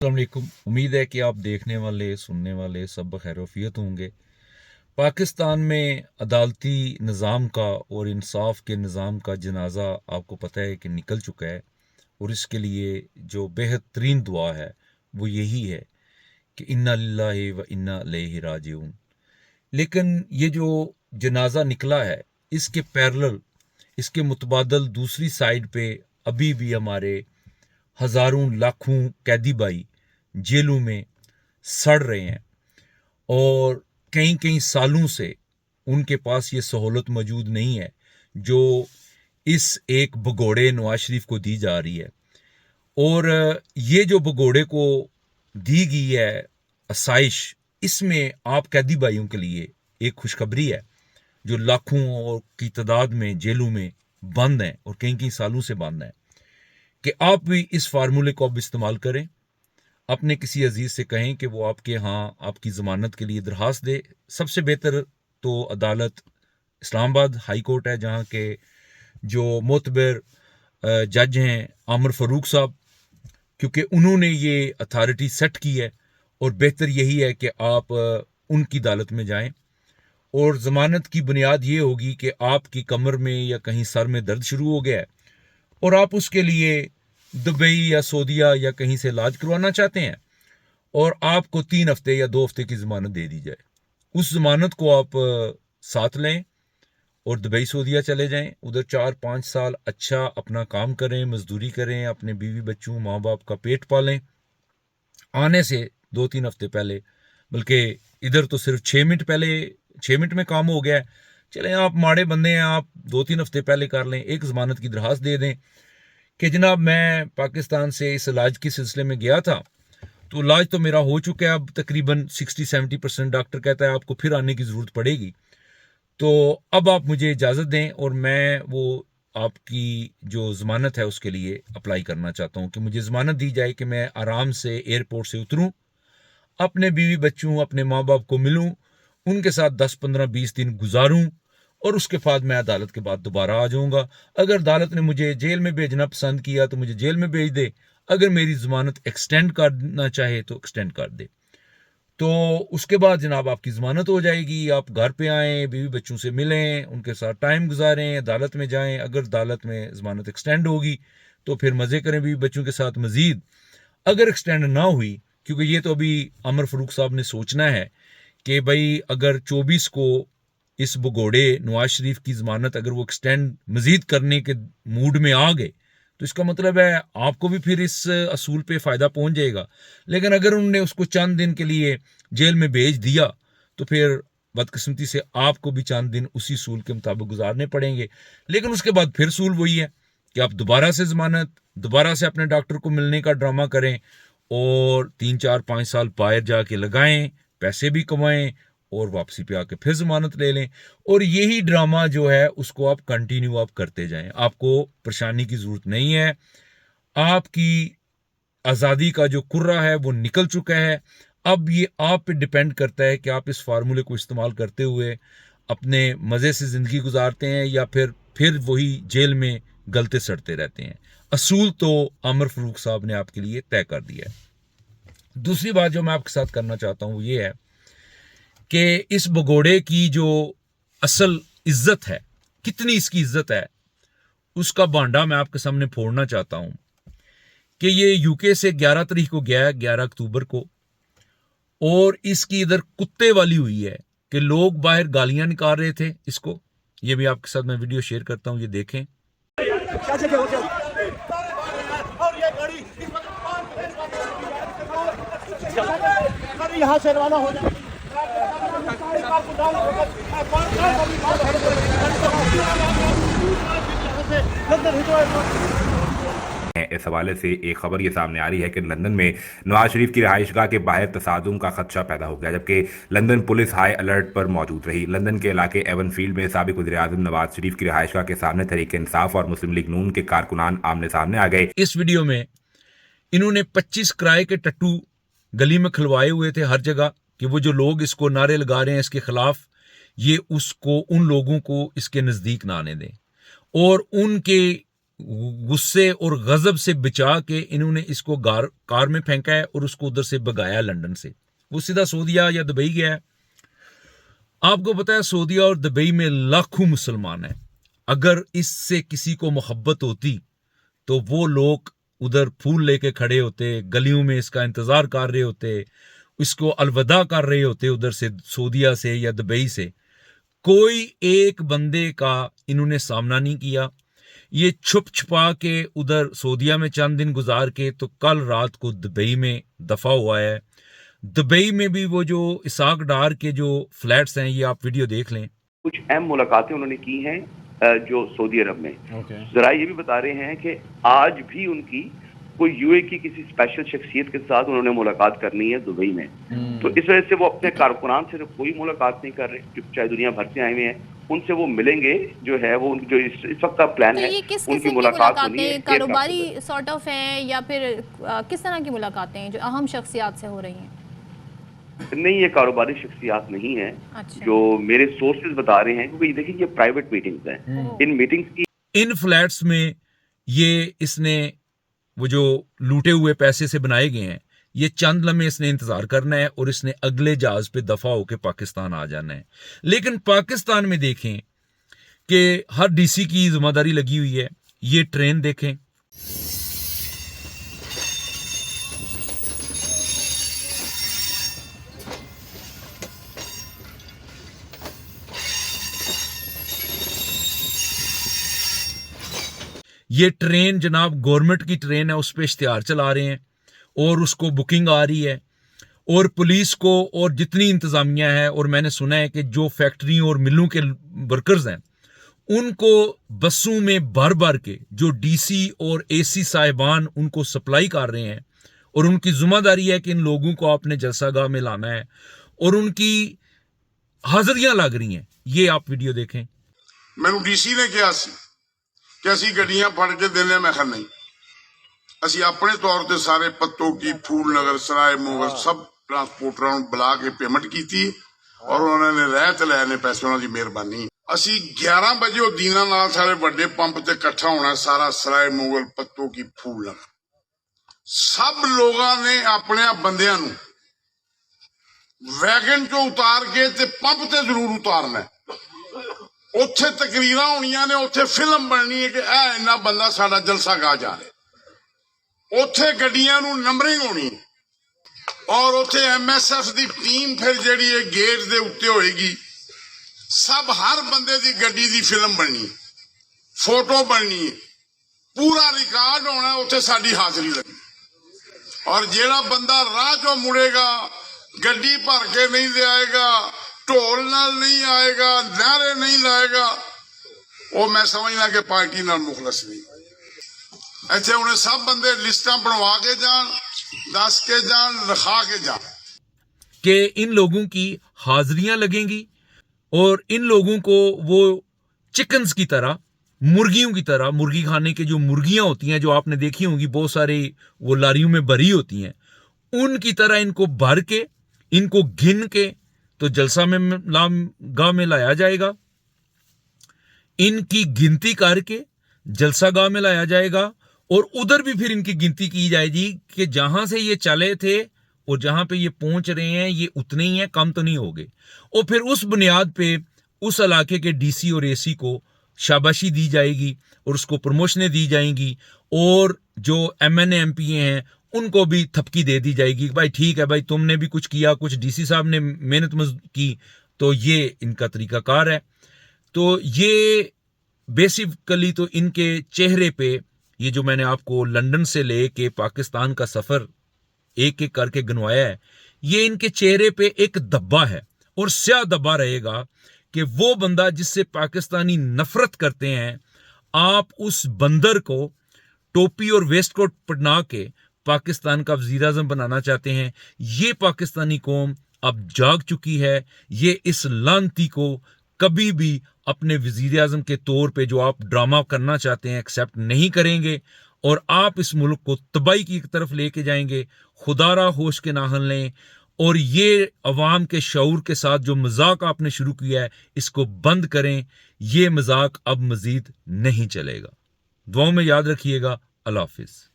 अस्सलाम वालेकुम। उम्मीद है कि आप देखने वाले सुनने वाले सब खैरोफियत होंगे। पाकिस्तान में अदालती निज़ाम का और इंसाफ के निज़ाम का जनाजा आपको पता है कि निकल चुका है, और इसके लिए जो बेहतरीन दुआ है वो यही है कि इन्ना लिल्लाहि व इन्ना इलैहि राजिऊन। लेकिन ये जो जनाजा निकला है, इसके पैरेलल, इसके मुतबादल दूसरी साइड पे अभी भी हमारे हज़ारों लाखों कैदी भाई जेलों में सड़ रहे हैं, और कई कई सालों से उनके पास ये सहूलत मौजूद नहीं है जो इस एक भगोड़े नवाज शरीफ को दी जा रही है। और ये जो भगोड़े को दी गई है आसाइश, इसमें आप कैदी भाइयों के लिए एक खुशखबरी है जो लाखों और की तादाद में जेलों में बंद हैं और कई कई सालों से बंद हैं, कि आप भी इस फार्मूले को अब इस्तेमाल करें। अपने किसी अजीज से कहें कि वो आपके यहाँ आपकी ज़मानत के लिए दरखास्त दे। सबसे बेहतर तो अदालत इस्लामाबाद हाई कोर्ट है, जहाँ के जो मोतबर जज हैं आमिर फ़ारूक साहब, क्योंकि उन्होंने ये अथॉरिटी सेट की है। और बेहतर यही है कि आप उनकी अदालत में जाएं, और ज़मानत की बुनियाद ये होगी कि आपकी कमर में या कहीं सर में दर्द शुरू हो गया है और आप उसके लिए दुबई या सऊदीया या कहीं से इलाज करवाना चाहते हैं, और आपको 3 हफ्ते या 2 हफ्ते की ज़मानत दे दी जाए। उस ज़मानत को आप साथ लें और दुबई सऊदीया चले जाएं। उधर 4-5 साल अच्छा अपना काम करें, मजदूरी करें, अपने बीवी बच्चों माँ बाप का पेट पालें। आने से 2-3 हफ्ते पहले, बल्कि इधर तो सिर्फ 6 मिनट में काम हो गया है। चलें, आप माड़े बंदे हैं, आप 2-3 हफ्ते पहले कर लें, एक ज़मानत की दरखास्त दे दें कि जनाब मैं पाकिस्तान से इस इलाज के सिलसिले में गया था, तो इलाज तो मेरा हो चुका है, अब तकरीबन 60-70% डॉक्टर कहता है आपको फिर आने की ज़रूरत पड़ेगी, तो अब आप मुझे इजाज़त दें और मैं वो आपकी जो ज़मानत है उसके लिए अप्लाई करना चाहता हूँ कि मुझे ज़मानत दी जाए कि मैं आराम से एयरपोर्ट से उतरूँ, अपने बीवी बच्चों अपने माँ बाप को मिलूँ, उनके साथ 10-15-20 दिन गुजारूँ, और उसके बाद मैं अदालत के बाद दोबारा आ जाऊँगा। अगर अदालत ने मुझे जेल में भेजना पसंद किया तो मुझे जेल में भेज दे, अगर मेरी ज़मानत एक्सटेंड करना चाहे तो एक्सटेंड कर दे। तो उसके बाद जनाब आपकी ज़मानत हो जाएगी, आप घर पे आएँ, बीवी बच्चों से मिलें, उनके साथ टाइम गुजारें, अदालत में जाएँ। अगर अदालत में ज़मानत एक्सटेंड होगी तो फिर मज़े करें बीवी बच्चों के साथ मज़ीद। अगर एक्सटेंड ना हुई, क्योंकि ये तो अभी आमिर फ़ारूक साहब ने सोचना है कि भाई अगर 24 को इस भगोड़े नवाज शरीफ की ज़मानत अगर वो एक्सटेंड मज़ीद करने के मूड में आ गए, तो इसका मतलब है आपको भी फिर इस असूल पे फ़ायदा पहुंच जाएगा। लेकिन अगर उन्होंने उसको चंद दिन के लिए जेल में भेज दिया तो फिर बदकिस्मती से आपको भी चंद दिन उसी असूल के मुताबिक गुजारने पड़ेंगे। लेकिन उसके बाद फिर असूल वही है कि आप दोबारा से ज़मानत, दोबारा से अपने डॉक्टर को मिलने का ड्रामा करें और 3-4-5 साल बाहर जाके लगाएं, पैसे भी कमाएं और वापसी पे आके फिर ज़मानत ले लें। और यही ड्रामा जो है उसको आप कंटिन्यू आप करते जाएं, आपको परेशानी की ज़रूरत नहीं है। आपकी आज़ादी का जो कुर्रा है वो निकल चुका है। अब ये आप पे डिपेंड करता है कि आप इस फार्मूले को इस्तेमाल करते हुए अपने मज़े से ज़िंदगी गुजारते हैं या फिर वही जेल में गलते सड़ते रहते हैं। असूल तो आमिर फ़ारूक साहब ने आपके लिए तय कर दिया है। दूसरी बात जो मैं आपके साथ करना चाहता हूँ वो ये है कि इस भगोड़े की जो असल इज्जत है, कितनी इसकी इज्जत है, उसका भांडा मैं आपके सामने फोड़ना चाहता हूं कि ये यूके से 11 तारीख को गया है, 11 अक्टूबर को, और इसकी इधर कुत्ते वाली हुई है कि लोग बाहर गालियां निकाल रहे थे इसको। ये भी आपके साथ मैं वीडियो शेयर करता हूं, ये देखें। यहाँ से रवाना हो जाए इस हवाले से एक खबर ये सामने आ रही है कि लंदन में नवाज शरीफ की रहायशगाह के बाहर तसादुम का खदशा पैदा हो गया, जबकि लंदन पुलिस हाई अलर्ट पर मौजूद रही। लंदन के इलाके एवन फील्ड में साबिक वज़ीर-ए-आज़म नवाज शरीफ की रहायशगाह के सामने तहरीक इंसाफ और मुस्लिम लीग नून के कारकुनान आमने सामने आ गए। इस वीडियो में इन्होंने 25 किराए के टट्टू गली में खिलवाए हुए थे हर जगह कि वो जो लोग इसको नारे लगा रहे हैं इसके खिलाफ, ये उसको उन लोगों को इसके नज़दीक ना आने दें, और उनके गुस्से और गजब से बचा के इन्होंने इसको कार में फेंका है और उसको उधर से भगाया लंदन से। वो सीधा सऊदीया या दुबई गया है। आपको पता है सऊदीया और दुबई में लाखों मुसलमान हैं। अगर इससे किसी को मोहब्बत होती तो वो लोग उधर फूल लेके खड़े होते, गलियों में इसका इंतजार कर रहे होते, इसको अलविदा कर रहे होते उधर से, सऊदीया से या दुबई से। कोई एक बंदे का इन्होंने सामना नहीं किया। ये छुप छुपा के उधर सऊदीया में चंद दिन गुजार के तो कल रात को दुबई में दफा हुआ है। दुबई में भी वो जो इसाक डार के जो फ्लैट्स हैं, ये आप वीडियो देख लें। कुछ अहम मुलाकातें उन्होंने की हैं जो सऊदी अरब में। जरा ये भी बता रहे हैं कि आज भी उनकी कोई यूए की किसी स्पेशल शख्सियत के साथ उन्होंने मुलाकात करनी है दुबई में। तो इस वजह से वो अपने कारकुनान से कोई मुलाकात नहीं कर रहे, जो चाहे दुनिया भर से आए हुए हैं, उनसे वो मिलेंगे। जो है वो जो इस वक्त का प्लान तो है, ये किस उनकी किस्म की मुलाकात होनी है। मुलाकातें, कारोबारी सॉर्ट ऑफ हैं या फिर किस तरह की मुलाकातें हैं जो अहम शख्सियात से हो रही हैं? नहीं, ये कारोबारी शख्सियात नहीं है। अच्छा। जो मेरे सोर्सेज बता रहे हैं, क्योंकि देखिए ये प्राइवेट मीटिंग्स हैं। इन मीटिंग्स की इन फ्लैट्स में ये इसने वो जो लूटे हुए पैसे से बनाए गए हैं, ये चंद लम्हे इसने इंतजार करना है और इसने अगले जहाज पे दफा होकर पाकिस्तान आ जाना है। लेकिन पाकिस्तान में देखें कि हर डीसी की जिम्मेदारी लगी हुई है। ये ट्रेन देखें, ये ट्रेन जनाब गवर्नमेंट की ट्रेन है, उस पर इश्तिहार चला रहे हैं और उसको बुकिंग आ रही है। और पुलिस को और जितनी इंतजामिया है, और मैंने सुना है कि जो फैक्ट्री और मिलों के वर्कर्स हैं उनको बसों में भर भर के जो डीसी और एसी साहिबान उनको सप्लाई कर रहे हैं और उनकी जिम्मेदारी है कि इन लोगों को अपने जलसागाह में लाना है और उनकी हाजिरियां लग रही हैं। ये आप वीडियो देखें। मैनू डीसी ने कहा सी कि असी गड्डियां फड़ के देने, मैं कहा नहीं, असी अपने तौर पर सारे पत्तों की, फूल नगर, सराय मोगल सब ट्रांसपोर्टरों बुला के पेमेंट की थी और उन्होंने रहत लैने पैसे, उन्होंने मेहरबानी। असी 11 बजे वो दीना नाल सारे बड़े पंप ते इकट्ठा होना, सारा सराय मोगल, पत्तों की, फूल नगर, सब लोगों ने अपने बंदियां नू वैगन चो उतार के ते पंप ते जरूर उतारना है। उत्थे तकरीरां होनियां ने, उत्थे फिल्म बननी है कि ऐ इन्ना बंदा साडा जलसागाह जा रहा। उत्थे गड्डियां नू नंबरिंग होनी और उत्थे MSF दी टीम फिर जेड़ी है गेट दे उत्ते होएगी। सब हर बंदे दी गड्डी दी फिल्म बननी, फोटो बननी, पूरा रिकॉर्ड होना, उत्थे साडी हाजिरी लगी। और जेड़ा बंदा राह चो मुड़ेगा, गड्डी भर के नहीं ले आएगा, ढोल नाल नहीं आएगा, नारे नहीं लाएगा, वो मैं समझना कि पार्टी नाल मुखलस नहीं। ऐसे उन्हें सब बंदे लिस्टां बनवा के जान, दस के जान, लिखा के जान कि इन लोगों की हाजिरियां लगेंगी और इन लोगों को वो चिकन्स की तरह, मुर्गियों की तरह, मुर्गी खाने के जो मुर्गियां होती हैं जो आपने देखी होंगी, बहुत सारे वो लारियों में भरी होती हैं, उनकी तरह इनको भर के, इनको गिन के तो जलसा में गाह में लाया जाएगा। इनकी गिनती करके जलसा गाह में लाया जाएगा और उधर भी फिर इनकी गिनती की जाएगी कि जहां से ये चले थे और जहां पे ये पहुंच रहे हैं ये उतने ही हैं, कम तो नहीं हो गए। और फिर उस बुनियाद पे उस इलाके के डीसी और एसी को शाबाशी दी जाएगी और उसको प्रमोशनें दी जाएंगी और जो MNA MPA हैं उनको भी थपकी दे दी जाएगी। भाई ठीक है भाई, तुमने भी कुछ किया, कुछ डीसी साहब ने मेहनत की, तो ये इनका तरीकाकार है। तो ये बेसिकली तो इनके चेहरे पे, ये जो मैंने आपको लंदन से ले के पाकिस्तान का सफ़र एक एक करके गिनवाया है, ये इनके चेहरे पे एक धब्बा है और स्याह धब्बा रहेगा कि वो बंदा जिससे पाकिस्तानी नफरत करते हैं, आप उस बंदर को टोपी और वेस्ट कोट पहना के पाकिस्तान का वज़ीर आज़म बनाना चाहते हैं। ये पाकिस्तानी कौम अब जाग चुकी है। ये इस लानती को कभी भी अपने वज़ीर आज़म के तौर पे जो आप ड्रामा करना चाहते हैं एक्सेप्ट नहीं करेंगे और आप इस मुल्क को तबाही की तरफ लेके जाएंगे। खुदारा होश के नाहन लें और ये अवाम के शऊर के साथ जो मजाक आपने शुरू किया है इसको बंद करें। ये मजाक अब मजीद नहीं चलेगा। دعاؤں میں یاد رکھیے گا. اللہ حافظ.